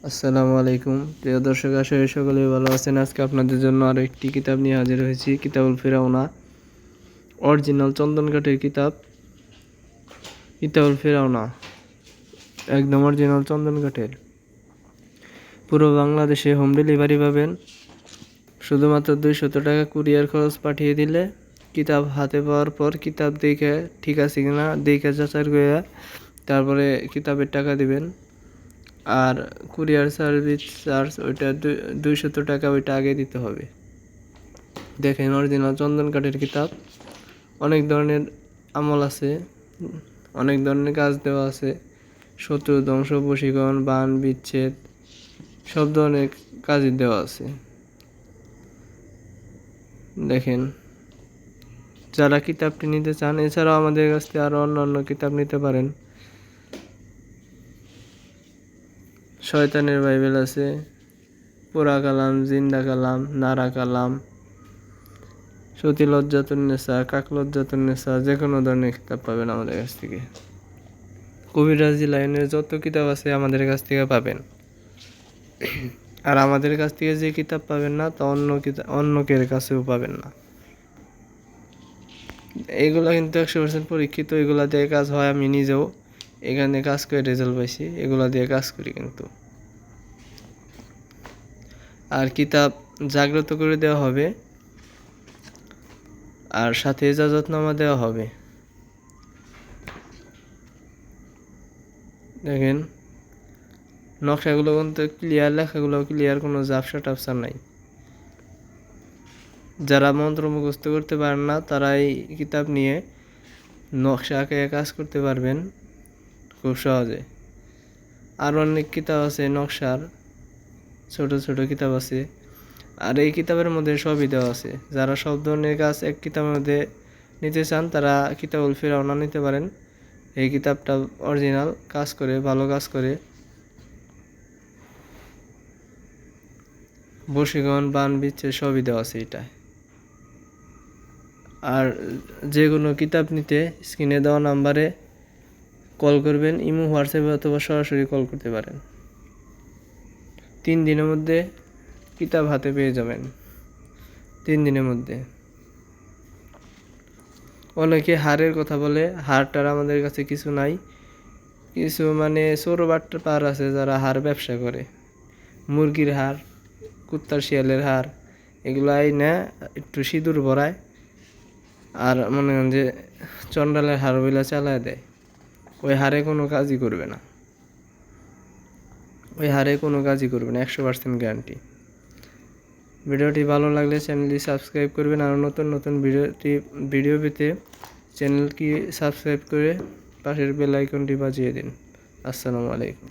আসসালামু আলাইকুম প্রিয় দর্শক, আশা করি সকলেই ভালো আছেন। আজকে আপনাদের জন্য আরও একটি কিতাব নিয়ে হাজির হয়েছি। কিতাবুল ফিরাউনা, অরিজিনাল চন্দন কাঠের কিতাব। কিতাবুল ফিরাউনা একদম অরিজিনাল চন্দন কাঠের। পুরো বাংলাদেশে হোম ডেলিভারি পাবেন। শুধুমাত্র 200 টাকা কুরিয়ার খরচ পাঠিয়ে দিলে কিতাব হাতে পাওয়ার পর কিতাব দেখে ঠিক আছে কিনা দেখে যাচাই করে তারপরে কিতাবের টাকা দিবেন। আর কুরিয়ার সার্ভিস চার্জ ওইটা 200 টাকা, ওইটা আগে দিতে হবে। দেখেন, অরিজিনাল চন্দন কাঠের কিতাব। অনেক ধরনের আমল আছে, অনেক ধরনের কাজ দেওয়া আছে। শত্রু ধ্বংস, বশীকরণ, বান বিচ্ছেদ, সব ধরনের কাজই দেওয়া আছে। দেখেন, যারা কিতাবটি নিতে চান, এছাড়াও আমাদের কাছ থেকে আরও অন্যান্য কিতাব নিতে পারেন। শয়তানের বাইবেল আছে, পোড়া কালাম, জিন্দা কালাম, নারা কালাম, সতী লজ্জাতুন্নেসা, কাক লজ্জাতুন্নেসা, যে কোনো ধরনের কিতাব পাবেন আমাদের কাছ থেকে। কবিরাজি লাইনের যত কিতাব আছে আমাদের কাছ থেকে পাবেন। আর আমাদের কাছ থেকে যে কিতাব পাবেন না, তা অন্য কের কাছেও পাবেন না। এগুলো কিন্তু 100% পরীক্ষিত। এগুলা দিয়ে কাজ হয়। আমি নিজেও এখানে কাজ করে রেজাল্ট পাইছি। এগুলা দিয়ে কাজ করি কিন্তু। আর কিতাব জাগ্রত করে দেওয়া হবে, আর সাথে ইজাজতনামা দেওয়া হবে। দেখেন, নকশাগুলো কিন্তু ক্লিয়ার, লেখাগুলো ক্লিয়ার, কোনো ঝাপসা টাপসা নাই। যারা মন্ত্র মুখস্থ করতে পারেন না, তারা এই কিতাব নিয়ে নকশা আঁকে কাজ করতে পারবেন খুব সহজে। আর অনেক কিতাব আছে নকশার, ছোট ছোট কিতাব আছে। আর এই কিতাবের মধ্যে সবই দেওয়া আছে। যারা সব ধরনের কাজ এক কিতাবের মধ্যে নিতে চান, তারা কিতাবুল ফিরাউনা নিতে পারেন। এই কিতাবটা অরিজিনাল কাজ করে, ভালো কাজ করে। বশীকরণ, বান বিচ্ছেদ সবই দেওয়া আছে এটায়। আর যে কোনো কিতাব নিতে স্ক্রিনে দেওয়া নাম্বারে কল করবেন। ইমো, হোয়াটসঅ্যাপে অথবা সরাসরি কল করতে পারেন। 3 দিনের মধ্যে কিতাব হাতে পেয়ে যাবেন। 3 দিনের মধ্যে। অনেকে হারের কথা বলে, হারটার আমাদের কাছে কিছু নাই। কিছু মানে চোরবাট্টার পার আছে যারা হার ব্যবসা করে। মুরগির হার, কুত্তার শিয়ালের হার, এগুলো না একটু সিঁদুর ভরায়, আর মনে করেন যে চন্ডালের হার বইলা চালায় দেয়। ওই হারে কোনো কাজই করবে না। 100% গ্যারান্টি। ভিডিওটি ভালো লাগলে চ্যানেলটি সাবস্ক্রাইব করবেন। আর নতুন নতুন ভিডিও পেতে চ্যানেলটি সাবস্ক্রাইব করে পাশের বেল আইকনটি বাজিয়ে দিন। আসসালামু আলাইকুম।